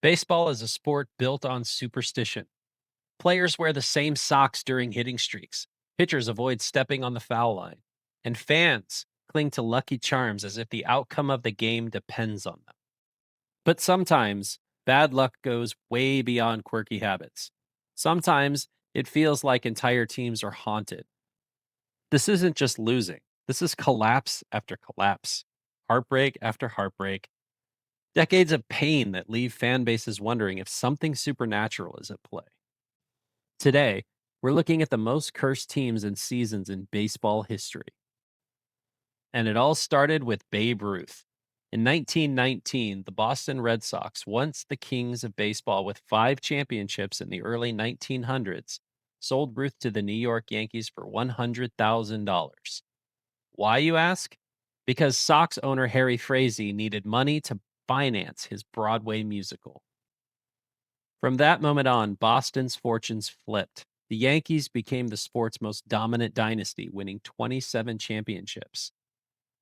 Baseball is a sport built on superstition. Players wear the same socks during hitting streaks. Pitchers avoid stepping on the foul line. And fans cling to lucky charms as if the outcome of the game depends on them. But sometimes, bad luck goes way beyond quirky habits. Sometimes, it feels like entire teams are haunted. This isn't just losing, this is collapse after collapse, heartbreak after heartbreak, decades of pain that leave fan bases wondering if something supernatural is at play. Today, we're looking at the most cursed teams and seasons in baseball history. And it all started with Babe Ruth. In 1919, the Boston Red Sox, once the kings of baseball with 5 championships in the early 1900s, sold Ruth to the New York Yankees for $100,000. Why, you ask? Because Sox owner Harry Frazee needed money to finance his Broadway musical. From that moment on, Boston's fortunes flipped. The Yankees became the sport's most dominant dynasty, winning 27 championships.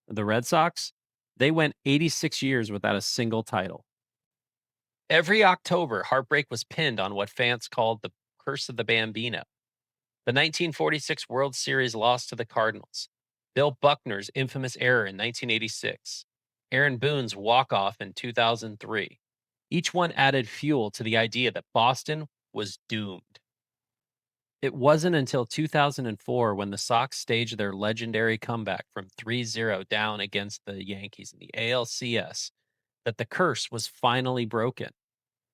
The Red Sox, they went 86 years without a single title. Every October, heartbreak was pinned on what fans called the Curse of the Bambino. The 1946 World Series loss to the Cardinals, Bill Buckner's infamous error in 1986, Aaron Boone's walk-off in 2003. Each one added fuel to the idea that Boston was doomed. It wasn't until 2004 when the Sox staged their legendary comeback from 3-0 down against the Yankees in the ALCS that the curse was finally broken.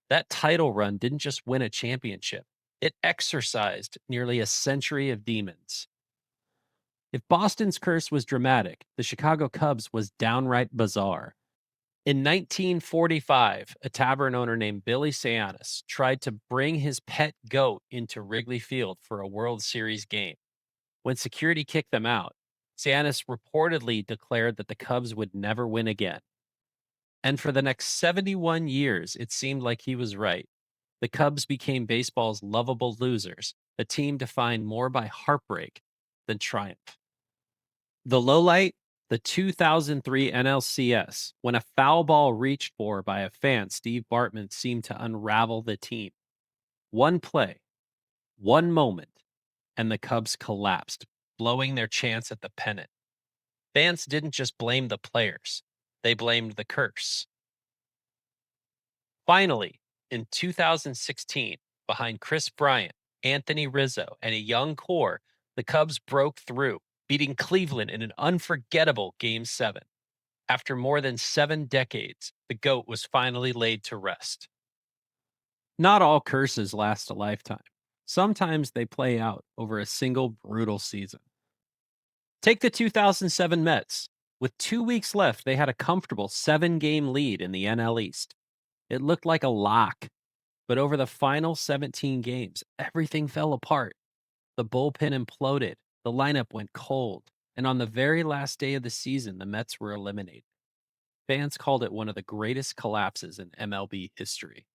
That title run didn't just win a championship, it exorcised nearly a century of demons. If Boston's curse was dramatic, the Chicago Cubs was downright bizarre. In 1945, a tavern owner named Billy Sianis tried to bring his pet goat into Wrigley Field for a World Series game. When security kicked them out, Sianis reportedly declared that the Cubs would never win again. And for the next 71 years, it seemed like he was right. The Cubs became baseball's lovable losers, a team defined more by heartbreak than triumph. The lowlight, the 2003 NLCS, when a foul ball reached for by a fan, Steve Bartman seemed to unravel the team. One play, one moment, and the Cubs collapsed, blowing their chance at the pennant. Fans didn't just blame the players, they blamed the curse. Finally, in 2016, behind Chris Bryant, Anthony Rizzo, and a young core, the Cubs broke through, beating Cleveland in an unforgettable Game 7. After more than 7 decades, the GOAT was finally laid to rest. Not all curses last a lifetime. Sometimes they play out over a single brutal season. Take the 2007 Mets. With 2 weeks left, they had a comfortable 7-game lead in the NL East. It looked like a lock, but over the final 17 games, everything fell apart. The bullpen imploded, the lineup went cold, and on the very last day of the season, the Mets were eliminated. Fans called it one of the greatest collapses in MLB history.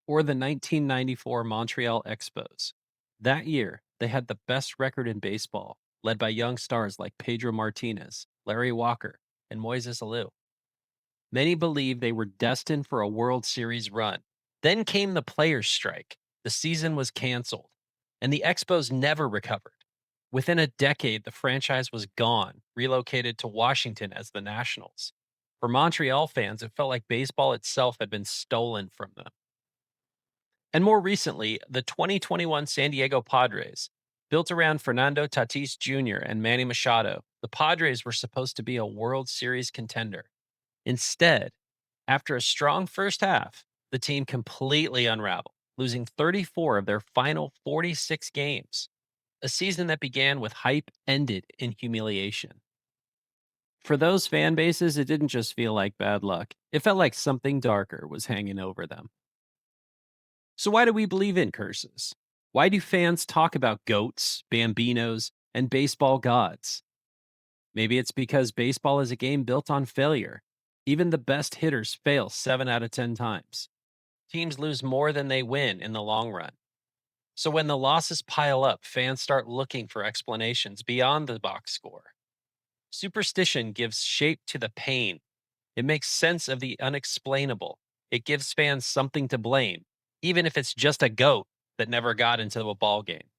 Or the 1994 Montreal Expos. That year, they had the best record in baseball, led by young stars like Pedro Martinez, Larry Walker, and Moises Alou. Many believed they were destined for a World Series run. Then came the players' strike. The season was canceled, and the Expos never recovered. Within a decade, the franchise was gone, relocated to Washington as the Nationals. For Montreal fans, it felt like baseball itself had been stolen from them. And more recently, the 2021 San Diego Padres. Built around Fernando Tatis Jr. and Manny Machado, the Padres were supposed to be a World Series contender. Instead, after a strong first half, the team completely unraveled, losing 34 of their final 46 games. A season that began with hype ended in humiliation. For those fan bases, it didn't just feel like bad luck. It felt like something darker was hanging over them. So why do we believe in curses? Why do fans talk about goats, bambinos, and baseball gods? Maybe it's because baseball is a game built on failure. Even the best hitters fail 7 out of 10 times. Teams lose more than they win in the long run. So when the losses pile up, fans start looking for explanations beyond the box score. Superstition gives shape to the pain. It makes sense of the unexplainable. It gives fans something to blame, even if it's just a goat that never got into a ball game.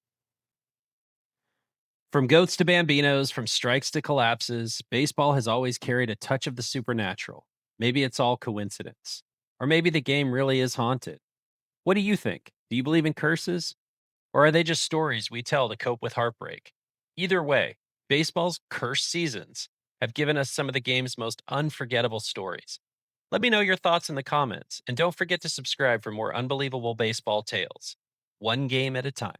From goats to bambinos, from strikes to collapses, baseball has always carried a touch of the supernatural. Maybe it's all coincidence. Or maybe the game really is haunted. What do you think? Do you believe in curses? Or are they just stories we tell to cope with heartbreak? Either way, baseball's cursed seasons have given us some of the game's most unforgettable stories. Let me know your thoughts in the comments, and don't forget to subscribe for more unbelievable baseball tales, one game at a time.